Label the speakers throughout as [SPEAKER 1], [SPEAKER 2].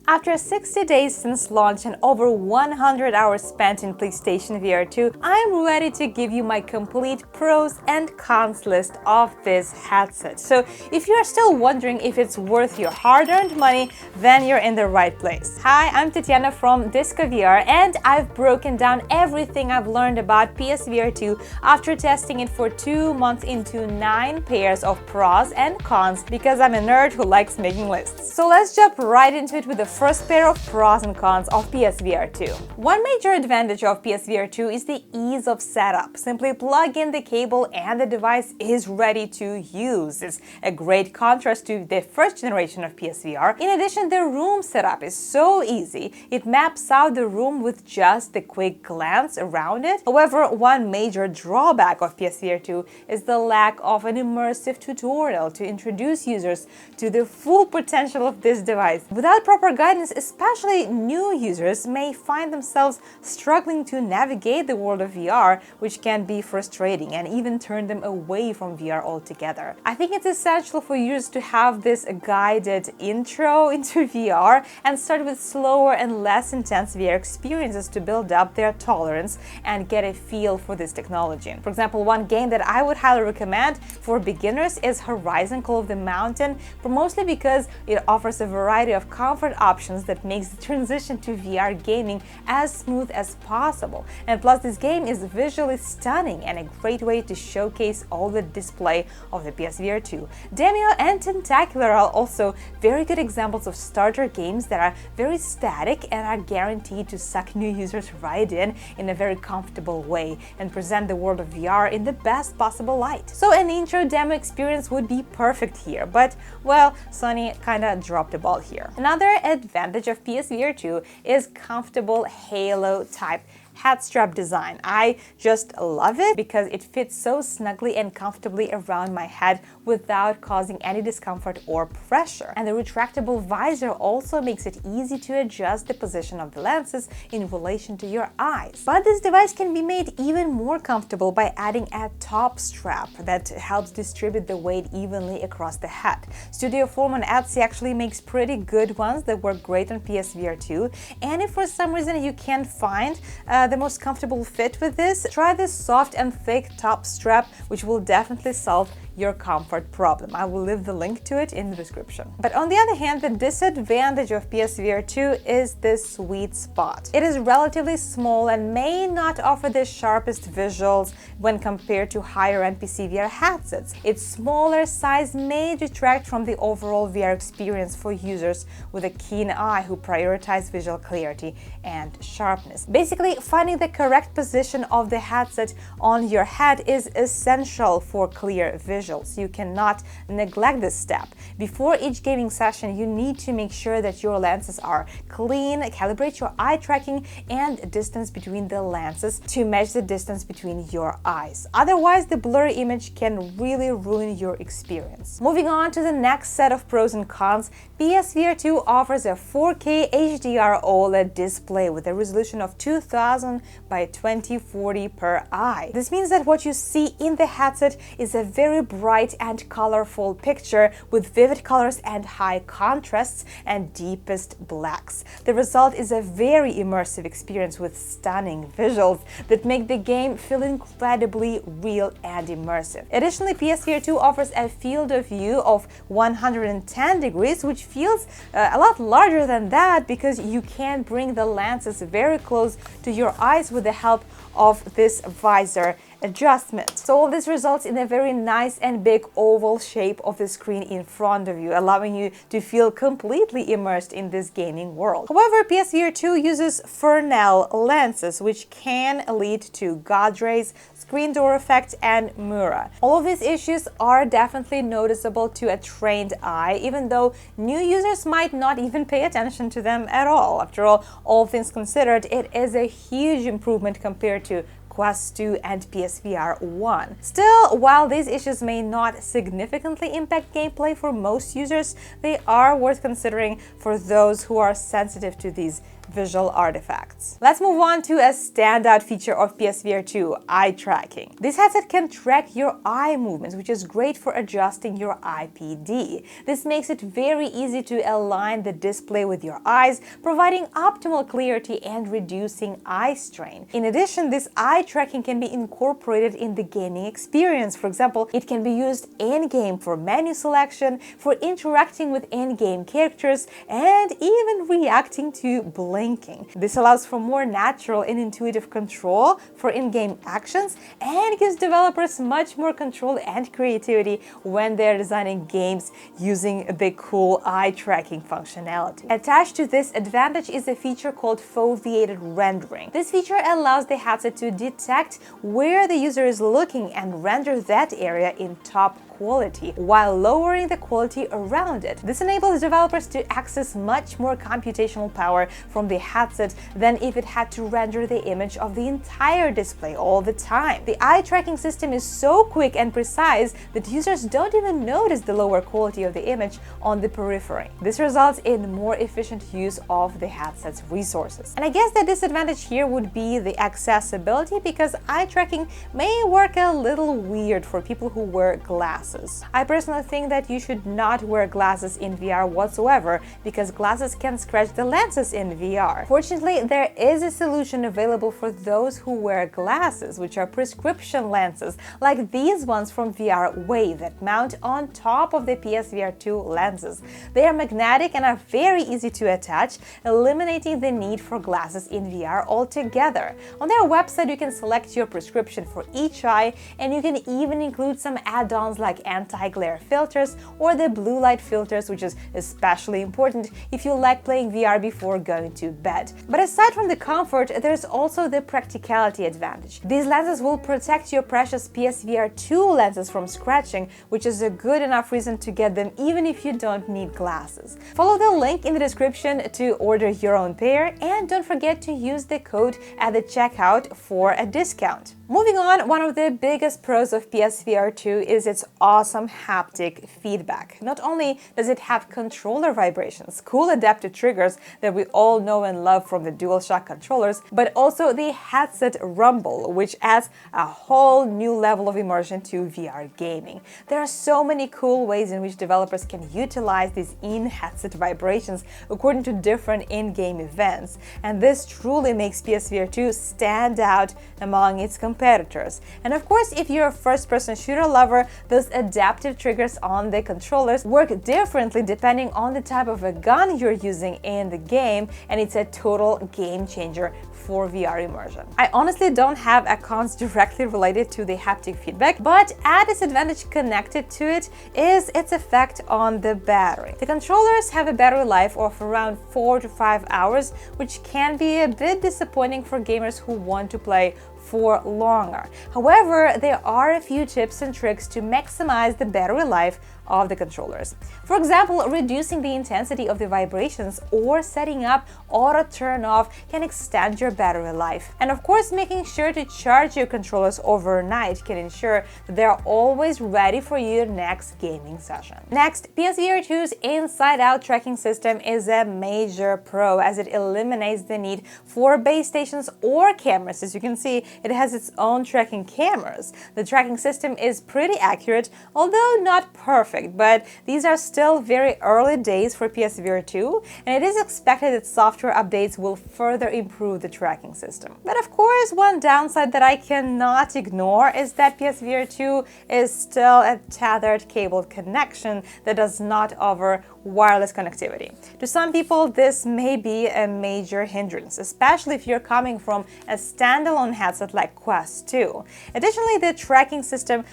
[SPEAKER 1] After 60 days since launch and over 100 hours spent in PlayStation VR2, I'm ready to give you my complete pros and cons list of this headset. So if you are still wondering if it's worth your hard-earned money, then you're in the right place. Hi, I'm Tetiana from DiscoVR, and I've broken down everything I've learned about PSVR2 after testing it for 2 months into 9 pairs of pros and cons, because I'm a nerd who likes making lists. So let's jump right into it with the first pair of pros and cons of PSVR2. One major advantage of PSVR2 is the ease of setup. Simply plug in the cable and the device is ready to use. It's a great contrast to the first generation of PSVR. In addition, the room setup is so easy. It maps out the room with just a quick glance around it. However, one major drawback of PSVR2 is the lack of an immersive tutorial to introduce users to the full potential of this device. Without proper guidance, especially new users may find themselves struggling to navigate the world of VR, which can be frustrating and even turn them away from VR altogether. I think it's essential for users to have this guided intro into VR and start with slower and less intense VR experiences to build up their tolerance and get a feel for this technology. For example, one game that I would highly recommend for beginners is Horizon Call of the Mountain, but mostly because it offers a variety of comfort options that makes the transition to VR gaming as smooth as possible. And plus, this game is visually stunning and a great way to showcase all the display of the PSVR2. Adimo and Tentacular are also very good examples of starter games that are very static and are guaranteed to suck new users right in a very comfortable way and present the world of VR in the best possible light. So an intro demo experience would be perfect here, but well, Sony kinda dropped the ball here. Another advantage of PSVR2 is comfortable halo-type head strap design. I just love it because it fits so snugly and comfortably around my head without causing any discomfort or pressure. And the retractable visor also makes it easy to adjust the position of the lenses in relation to your eyes. But this device can be made even more comfortable by adding a top strap that helps distribute the weight evenly across the head. Studio Form on Etsy actually makes pretty good ones that work great on PSVR2. And if for some reason you can't find the most comfortable fit with this, try this soft and thick top strap, which will definitely solve your comfort problem. I will leave the link to it in the description. But on the other hand, the disadvantage of PSVR2 is the sweet spot. It is relatively small and may not offer the sharpest visuals when compared to higher-end PC VR headsets. Its smaller size may detract from the overall VR experience for users with a keen eye who prioritize visual clarity and sharpness. Basically, finding the correct position of the headset on your head is essential for clear visuals. You cannot neglect this step. Before each gaming session, you need to make sure that your lenses are clean, calibrate your eye tracking and distance between the lenses to match the distance between your eyes. Otherwise, the blurry image can really ruin your experience. Moving on to the next set of pros and cons, PSVR2 offers a 4K HDR OLED display with a resolution of 2000 by 2040 per eye. This means that what you see in the headset is a very bright and colorful picture with vivid colors and high contrasts and deepest blacks. The result is a very immersive experience with stunning visuals that make the game feel incredibly real and immersive. Additionally, PSVR2 offers a field of view of 110 degrees, which feels a lot larger than that because you can bring the lenses very close to your eyes with the help of this visor adjustment. So all this results in a very nice and big oval shape of the screen in front of you, allowing you to feel completely immersed in this gaming world. However, PSVR2 uses Fresnel lenses, which can lead to God rays, screen door effect, and mirror. All of these issues are definitely noticeable to a trained eye, even though new users might not even pay attention to them at all. After all things considered, it is a huge improvement compared to Quest 2 and PSVR 1. Still, while these issues may not significantly impact gameplay for most users, they are worth considering for those who are sensitive to these visual artifacts. Let's move on to a standout feature of PSVR2, eye tracking. This headset can track your eye movements, which is great for adjusting your IPD. This makes it very easy to align the display with your eyes, providing optimal clarity and reducing eye strain. In addition, this eye tracking can be incorporated in the gaming experience. For example, it can be used in-game for menu selection, for interacting with in-game characters, and even reacting to blinking. This allows for more natural and intuitive control for in-game actions and gives developers much more control and creativity when they're designing games using the cool eye tracking functionality. Attached to this advantage is a feature called foveated rendering. This feature allows the headset to detect where the user is looking and render that area in top quality while lowering the quality around it. This enables developers to access much more computational power from the headset than if it had to render the image of the entire display all the time. The eye tracking system is so quick and precise that users don't even notice the lower quality of the image on the periphery. This results in more efficient use of the headset's resources. And I guess the disadvantage here would be the accessibility, because eye tracking may work a little weird for people who wear glasses. I personally think that you should not wear glasses in VR whatsoever, because glasses can scratch the lenses in VR. Fortunately, there is a solution available for those who wear glasses, which are prescription lenses, like these ones from VR Wave that mount on top of the PSVR2 lenses. They are magnetic and are very easy to attach, eliminating the need for glasses in VR altogether. On their website, you can select your prescription for each eye, and you can even include some add-ons like anti-glare filters or the blue light filters, which is especially important if you like playing VR before going to bed. But aside from the comfort, there's also the practicality advantage. These lenses will protect your precious PSVR2 lenses from scratching, which is a good enough reason to get them even if you don't need glasses. Follow the link in the description to order your own pair, and don't forget to use the code at the checkout for a discount. Moving on, one of the biggest pros of PSVR2 is its awesome haptic feedback. Not only does it have controller vibrations, cool adaptive triggers that we all know and love from the DualShock controllers, but also the headset rumble, which adds a whole new level of immersion to VR gaming. There are so many cool ways in which developers can utilize these in-headset vibrations according to different in-game events, and this truly makes PSVR2 stand out among its competitors. And of course, if you're a first-person shooter lover, those adaptive triggers on the controllers work differently depending on the type of a gun you're using in the game, and it's a total game changer for VR immersion. I honestly don't have accounts directly related to the haptic feedback, but a disadvantage connected to it is its effect on the battery. The controllers have a battery life of around 4 to 5 hours, which can be a bit disappointing for gamers who want to play for longer. However, there are a few tips and tricks to maximize the battery life of the controllers. For example, reducing the intensity of the vibrations or setting up auto turn off can extend your battery life. And of course, making sure to charge your controllers overnight can ensure that they are always ready for your next gaming session. Next, PSVR2's inside-out tracking system is a major pro, as it eliminates the need for base stations or cameras. As you can see, it has its own tracking cameras. The tracking system is pretty accurate, although not perfect, but these are still very early days for PSVR2, and it is expected that software updates will further improve the tracking system. But of course, one downside that I cannot ignore is that PSVR2 is still a tethered cabled connection that does not offer wireless connectivity. To some people, this may be a major hindrance, especially if you're coming from a standalone headset like Quest 2. Additionally, the tracking system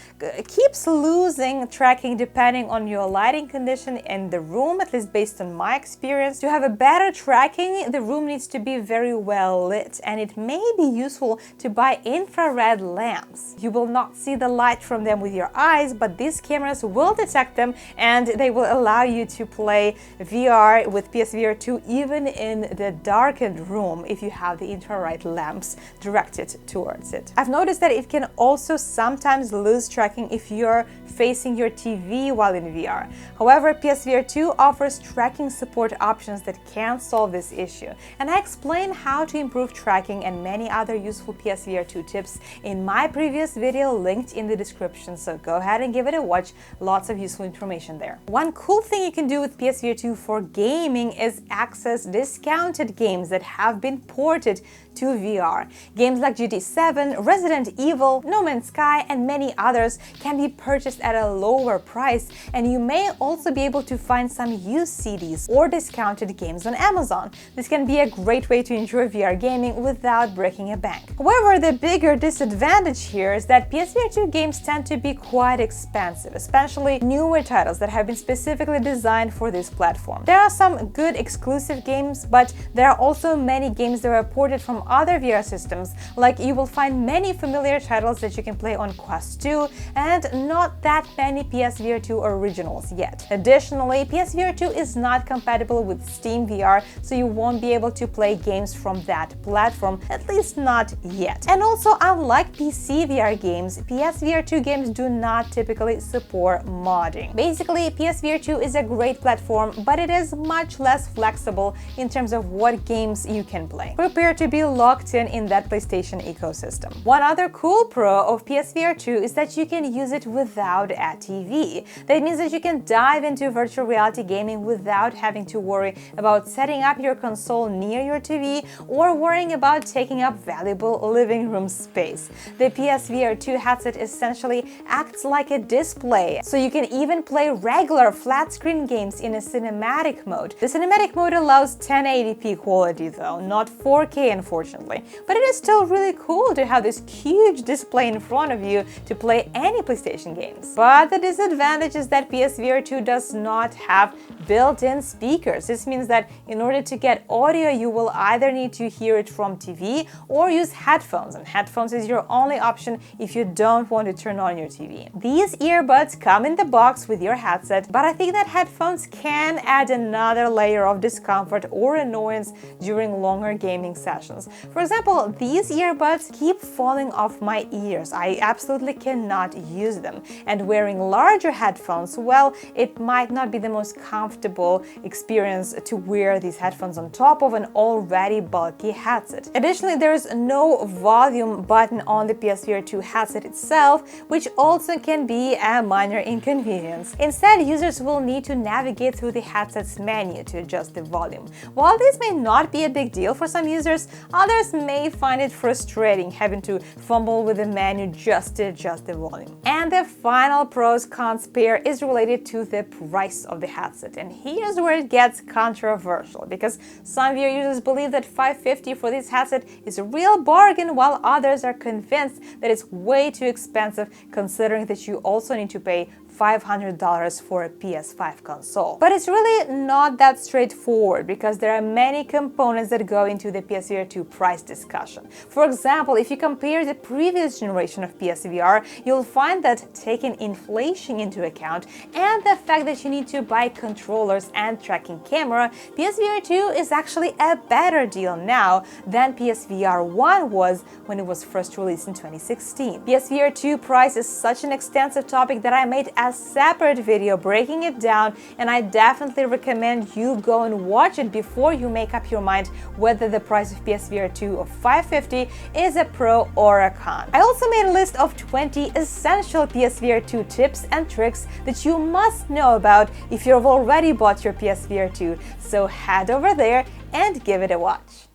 [SPEAKER 1] keeps losing tracking depending on your lighting condition in the room, at least based on my experience. To have a better tracking, the room needs to be very well lit, and it may be useful to buy infrared lamps. You will not see the light from them with your eyes, but these cameras will detect them, and they will allow you to play VR with PSVR2 even in the darkened room if you have the infrared lamps directed towards it. I've noticed that it can also sometimes lose tracking if you're facing your TV while in VR. However, PSVR2 offers tracking support options that can solve this issue, and I explain how to improve tracking and many other useful PSVR2 tips in my previous video linked in the description, so go ahead and give it a watch. Lots of useful information there. One cool thing you can do with PSVR2 for gaming is access discounted games that have been ported to VR. Games like GT7, Resident Evil, No Man's Sky, and many others can be purchased at a lower price, and you may also be able to find some used CDs or discounted games on Amazon. This can be a great way to enjoy VR gaming without breaking a bank. However, the bigger disadvantage here is that PSVR2 games tend to be quite expensive, especially newer titles that have been specifically designed for this platform. There are some good exclusive games, but there are also many games that are ported from other VR systems, like you will find many familiar titles that you can play on Quest 2 and not that many PSVR2 originals yet. Additionally, PSVR2 is not compatible with Steam VR, so you won't be able to play games from that platform, at least not yet. And also, unlike PC VR games, PSVR2 games do not typically support modding. Basically, PSVR2 is a great platform, but it is much less flexible in terms of what games you can play. Prepare to be locked in that PlayStation ecosystem. One other cool pro of PSVR2 is that you can use it without a TV. That means that you can dive into virtual reality gaming without having to worry about setting up your console near your TV or worrying about taking up valuable living room space. The PSVR2 headset essentially acts like a display, so you can even play regular flat-screen games in a cinematic mode. The cinematic mode allows 1080p quality though, not 4K unfortunately, but it is still really cool to have this huge display in front of you to play any PlayStation games. But the disadvantage is that PSVR2 does not have built-in speakers. This means that in order to get audio, you will either need to hear it from TV or use headphones, and headphones is your only option if you don't want to turn on your TV. These earbuds come in the box with your headset, but I think that headphones can add another layer of discomfort or annoyance during longer gaming sessions. For example, these earbuds keep falling off my ears. I absolutely cannot use them. And wearing larger headphones, well, it might not be the most comfortable experience to wear these headphones on top of an already bulky headset. Additionally, there is no volume button on the PSVR2 headset itself, which also can be a minor inconvenience. Instead, users will need to navigate through the headset's menu to adjust the volume. While this may not be a big deal for some users, others may find it frustrating having to fumble with the menu just to adjust the volume. And the final pros-cons pair is related to the price of the headset, and here's where it gets controversial, because some VR users believe that $550 for this headset is a real bargain, while others are convinced that it's way too expensive, considering that you also need to pay $500 for a PS5 console. But it's really not that straightforward, because there are many components that go into the PSVR2 price discussion. For example, if you compare the previous generation of PSVR, you'll find that taking inflation into account and the fact that you need to buy controllers and tracking camera, PSVR2 is actually a better deal now than PSVR1 was when it was first released in 2016. PSVR2 price is such an extensive topic that I made a separate video breaking it down, and I definitely recommend you go and watch it before you make up your mind whether the price of PSVR2 of $550 is a pro or a con. I also made a list of 20 essential PSVR2 tips and tricks that you must know about if you've already bought your PSVR2, so head over there and give it a watch.